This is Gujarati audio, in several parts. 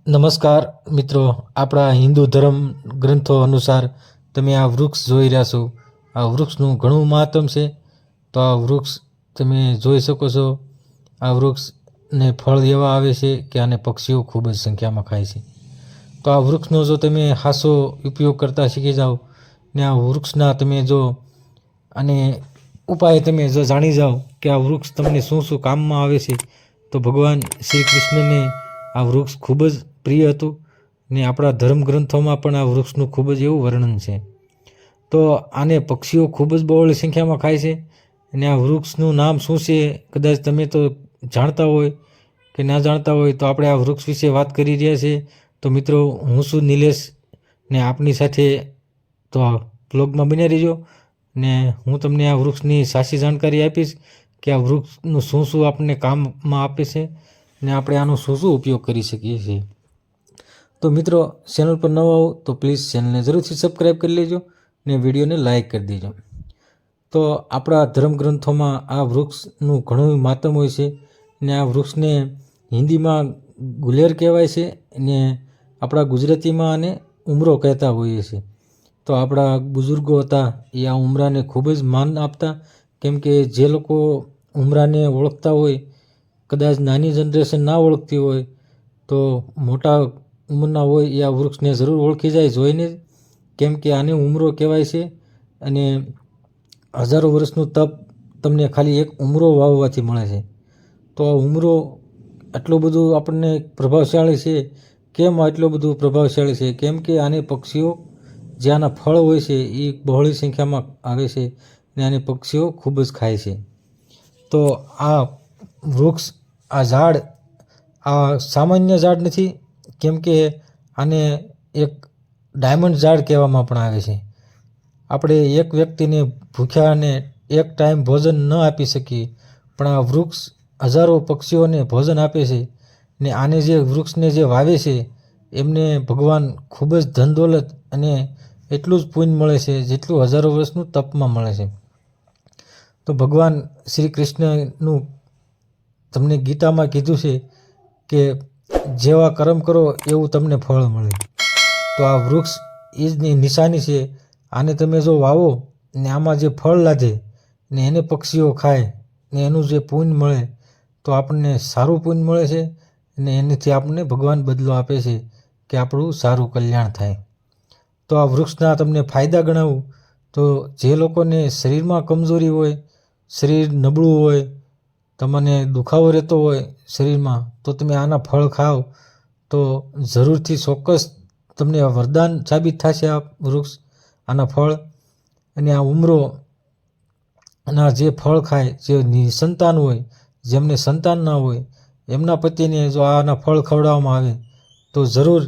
નમસ્કાર મિત્રો, આપણા હિન્દુ ધર્મ ગ્રંથો અનુસાર તમે આ વૃક્ષ જોઈ રહ્યા છો. આ વૃક્ષનું ઘણું મહાત્મ છે. તો આ વૃક્ષ તમે જોઈ શકો છો. આ વૃક્ષને ફળ એવા આવે છે કે આને પક્ષીઓ ખૂબ જ સંખ્યામાં ખાય છે. તો આ વૃક્ષનો જો તમે હાસો ઉપયોગ કરતા શીખી જાઓ ને આ વૃક્ષના તમે જો અને ઉપાય તમે જો જાણી જાઓ કે આ વૃક્ષ તમને શું શું કામમાં આવે છે, તો ભગવાન શ્રી કૃષ્ણને આ વૃક્ષ ખૂબ જ પ્રિય હતું ને આપણા ધર્મ ગ્રંથોમાં પણ આ વૃક્ષનું ખૂબ જ એવું વર્ણન છે. તો આને પક્ષીઓ ખૂબ જ બહોળી સંખ્યામાં ખાય છે. અને આ વૃક્ષનું નામ શું છે કદાચ તમે તો જાણતા હોય કે ના જાણતા હોય, તો આપણે આ વૃક્ષ વિશે વાત કરી રહ્યા છીએ. તો મિત્રો, હું છું નિલેશ ને આપની સાથે તો આ બ્લોગમાં બન્યા રહીજો ને હું તમને આ વૃક્ષની સાચી જાણકારી આપીશ કે આ વૃક્ષનું શું શું આપણને કામમાં આપે છે ને આપણે આનો શું શું ઉપયોગ કરી શકીએ છીએ. તો મિત્રો, ચેનલ પર નવા હો તો પ્લીઝ ચેનલને જરૂરથી સબસ્ક્રાઈબ કરી લેજો ને વિડીયોને લાઇક કરી દેજો. તો આપણા ધર્મ ગ્રંથોમાં આ વૃક્ષનું ઘણું મહાત્મ હોય છે ને આ વૃક્ષને હિન્દીમાં ગુલેર કહેવાય છે ને આપણા ગુજરાતીમાં આને ઉમરો કહેતા હોઈએ છીએ. તો આપણા બુઝુર્ગો હતા એ આ ઉમરાને ખૂબ જ માન આપતા, કેમ કે જે લોકો ઉમરાને ઓળખતા હોય, કદાચ નાની જનરેશન ના ઓળખતી હોય તો મોટા ઉંમરના હોય એ આ વૃક્ષને જરૂર ઓળખી જાય જોઈને જ, કેમ કે આને ઉમરો કહેવાય છે. અને હજારો વર્ષનું તપ તમને ખાલી એક ઉમરો વાવવાથી મળે છે. તો આ ઉમરો આટલું બધું આપણને પ્રભાવશાળી છે. કેમ આટલું બધું પ્રભાવશાળી છે? કેમ કે આને પક્ષીઓ જે આના ફળ હોય છે એ બહોળી સંખ્યામાં આવે છે અને આને પક્ષીઓ ખૂબ જ ખાય છે. તો આ વૃક્ષ, આ ઝાડ, આ સામાન્ય ઝાડ નથી, કેમ કે આને એક ડાયમંડ ઝાડ કહેવામાં પણ આવે છે. આપણે એક વ્યક્તિને ભૂખ્યાને એક ટાઈમ ભોજન ન આપી શકીએ, પણ આ વૃક્ષ હજારો પક્ષીઓને ભોજન આપે છે. ને આને જે વૃક્ષને જે વાવે છે એમને ભગવાન ખૂબ જ ધન દોલત અને એટલું જ પુણ્ય મળે છે જેટલું હજારો વર્ષનું તપમાં મળે છે. તો ભગવાન શ્રી કૃષ્ણનું તમને ગીતામાં કીધું છે કે જેવા કર્મ કરો એવું તમને ફળ મળે. તો આ વૃક્ષ એ જ નિશાની છે. આને તમે જો વાવો ને આમાં જે ફળ લાદે ને એને પક્ષીઓ ખાય ને એનું જે પુણ્ય મળે, તો આપણને સારું પુણ્ય મળે છે અને એનાથી આપણને ભગવાન બદલો આપે છે કે આપણું સારું કલ્યાણ થાય. તો આ વૃક્ષના તમને ફાયદા ગણાવું તો જે લોકોને શરીરમાં કમજોરી હોય, શરીર નબળું હોય, તમને દુખાવો રહેતો હોય શરીરમાં, તો તમે આના ફળ ખાઓ તો જરૂરથી ચોક્કસ તમને વરદાન સાબિત થશે આ વૃક્ષ, આના ફળ. અને આ ઉમરો ના જે ફળ ખાય, જે નિસંતાન હોય, જેમને સંતાન ના હોય, એમના પતિને જો આના ફળ ખવડાવવામાં આવે તો જરૂર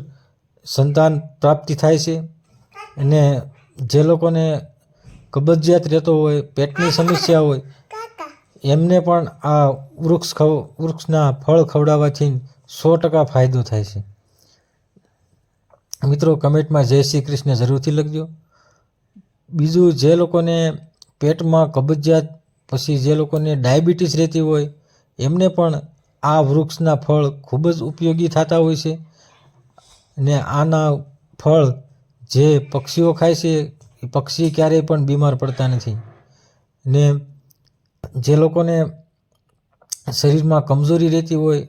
સંતાન પ્રાપ્તિ થાય છે. અને જે લોકોને કબજિયાત રહેતો હોય, પેટની સમસ્યા હોય, એમને પણ આ વૃક્ષના ફળ ખવડાવવાથી 100% ફાયદો થાય છે. મિત્રો, કમેન્ટમાં જય શ્રી કૃષ્ણ જરૂરથી લખજો. બીજું, જે લોકોને પેટમાં કબજિયાત, પછી જે લોકોને ડાયાબિટીસ રહેતી હોય, એમને પણ આ વૃક્ષના ફળ ખૂબ જ ઉપયોગી થતા હોય છે. ને આના ફળ જે પક્ષીઓ ખાય છે એ પક્ષી ક્યારેય પણ બીમાર પડતા નથી. ને જે લોકોને શરીરમાં કમજોરી રહેતી હોય,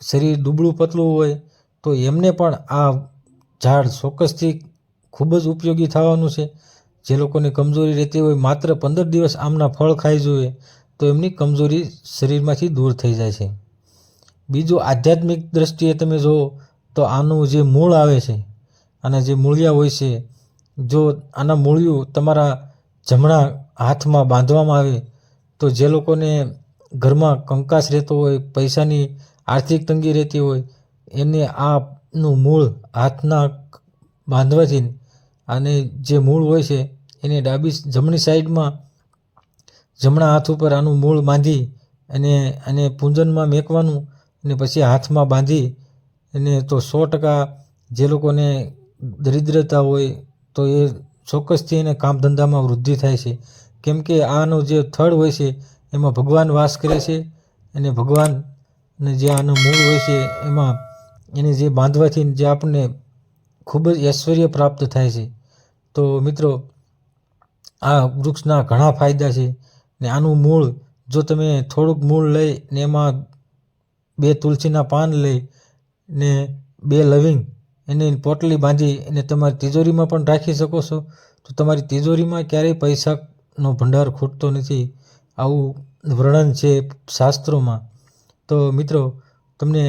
શરીર દુબળું પતલું હોય, તો એમને પણ આ ઝાડ ચોક્કસથી ખૂબ જ ઉપયોગી થવાનું છે. જે લોકોને કમજોરી રહેતી હોય, માત્ર 15 દિવસ આમના ફળ ખાઈ જોઈએ તો એમની કમજોરી શરીરમાંથી દૂર થઈ જાય છે. બીજું, આધ્યાત્મિક દ્રષ્ટિએ તમે જુઓ તો આનું જે મૂળ આવે છે, આના જે મૂળિયા હોય છે, જો આના મૂળિયું તમારા જમણા હાથમાં બાંધવામાં આવે તો જે લોકોને ઘરમાં કંકાસ રહેતો હોય, પૈસાની આર્થિક તંગી રહેતી હોય, એને આનું મૂળ હાથના બાંધવાથી, અને જે મૂળ હોય છે એને જમણી સાઈડમાં જમણા હાથ ઉપર આનું મૂળ બાંધી અને પૂંજનમાં મેકવાનું અને પછી હાથમાં બાંધી અને તો 100% જે લોકોને દરિદ્રતા હોય તો એ ચોક્કસથી એને કામ ધંધામાં વૃદ્ધિ થાય છે. કેમ કે આનું જે થડ હોય છે એમાં ભગવાન વાસ કરે છે અને ભગવાનને જે આનું મૂળ હોય છે એમાં એને જે બાંધવાથી જે આપણને ખૂબ જ ઐશ્વર્ય પ્રાપ્ત થાય છે. તો મિત્રો આ વૃક્ષના ઘણા ફાયદા છે ને આનું મૂળ જો તમે થોડુંક મૂળ લઈ ને એમાં 2 તુલસીના પાન લઈ ને 2 લવિંગ એની પોટલી બાંધી અને તમારી તિજોરીમાં પણ રાખી શકો છો. તો તમારી તિજોરીમાં ક્યારેય પૈસાનો ભંડાર ખૂટતો નથી. આવું વર્ણન છે શાસ્ત્રોમાં. તો મિત્રો તમને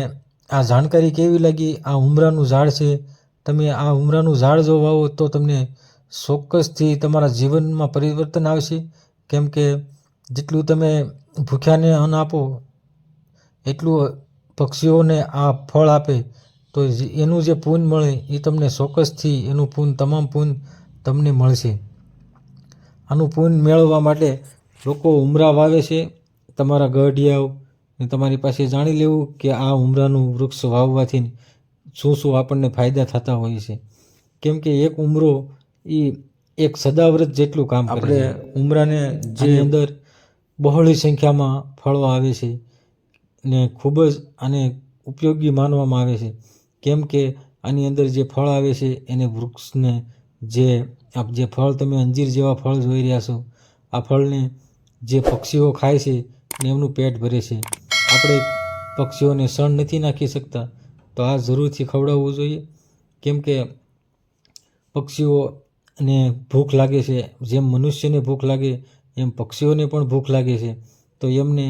આ જાણકારી કેવી લાગી? આ ઉમરાનું ઝાડ છે. તમે આ ઉમરાનું ઝાડ જો વાવો તો તમને ચોક્કસથી તમારા જીવનમાં પરિવર્તન આવશે. કેમ કે જેટલું તમે ભૂખ્યાને અન્ન આપો એટલું પક્ષીઓને આ ફળ આપે તો એનું જે પૂન મળે એ તમને ચોક્કસથી એનું પૂન તમામ પૂન તમને મળશે. આનું પૂન મેળવવા માટે લોકો ઉમરા વાવે છે. તમારા ગઢિયાઓ ને તમારી પાસે જાણી લેવું કે આ ઉમરાનું વૃક્ષ વાવવાથી શું શું આપણને ફાયદા થતા હોય છે. કેમ કે એક ઉમરો એ એક સદાવ્રત જેટલું કામ કરે છે. ઉમરાને જે અંદર બહોળી સંખ્યામાં ફળો આવે છે ને ખૂબ જ આને ઉપયોગી માનવામાં આવે છે. કેમ કે આની અંદર જે ફળ આવે છે એને વૃક્ષને જે ફળ તમે અંજીર જેવા ફળ જોઈ રહ્યા છો આ ફળને જે પક્ષીઓ ખાય છે ને એમનું પેટ ભરે છે. આપણે પક્ષીઓને શણ નથી નાખી શકતા તો આ જરૂરથી ખવડાવવું જોઈએ. કેમ કે પક્ષીઓને ભૂખ લાગે છે, જેમ મનુષ્યને ભૂખ લાગે એમ પક્ષીઓને પણ ભૂખ લાગે છે. તો એમને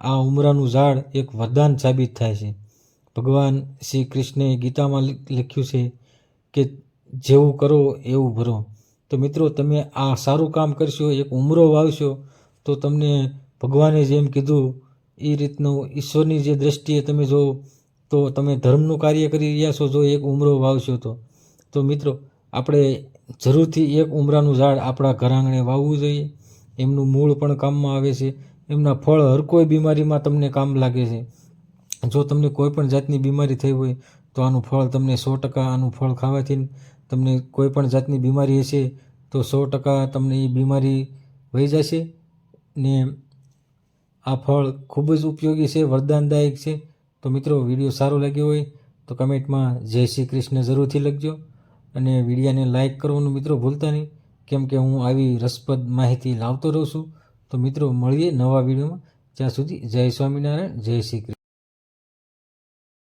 આ ઉમરાનું ઝાડ એક વરદાન સાબિત થાય છે. ભગવાન શ્રી કૃષ્ણએ ગીતામાં લખ્યું છે કે જેવું કરો એવું ભરો. તો મિત્રો તમે આ સારું કામ કરશો, એક ઉમરો વાવશો તો તમને ભગવાને જેમ કીધું એ રીતનું ઈશ્વરની જે દ્રષ્ટિએ તમે જો તો તમે ધર્મનું કાર્ય કરી રહ્યા છો જો એક ઉમરો વાવશો તો મિત્રો આપણે જરૂરથી એક ઉમરાનું ઝાડ આપણા ઘર આંગણે વાવવું જોઈએ. એમનું મૂળ પણ કામમાં આવે છે. એમના ફળ હર કોઈ બીમારીમાં તમને કામ લાગે છે. જો તમને કોઈ પણ જાતની બીમારી થઈ હોય તો આનું ફળ તમને 100% આનું ફળ ખાવાથી તમને કોઈ પણ જાતની બીમારી હશે તો 100% તમને એ બીમારી વહી જશે. ને આ ફળ ખૂબ જ ઉપયોગી છે, વરદાનદાયક છે. તો મિત્રો વિડીયો સારો લાગ્યો હોય તો કમેન્ટમાં જય શ્રી કૃષ્ણ જરૂરથી લખજો અને વિડીયાને લાઇક કરવાનું મિત્રો ભૂલતા નહીં. કેમ કે હું આવી રસપ્રદ માહિતી લાવતો રહું છું. તો મિત્રો મળીએ નવા વિડીયોમાં. ત્યાં સુધી જય સ્વામિનારાયણ, જય શ્રી કૃષ્ણ.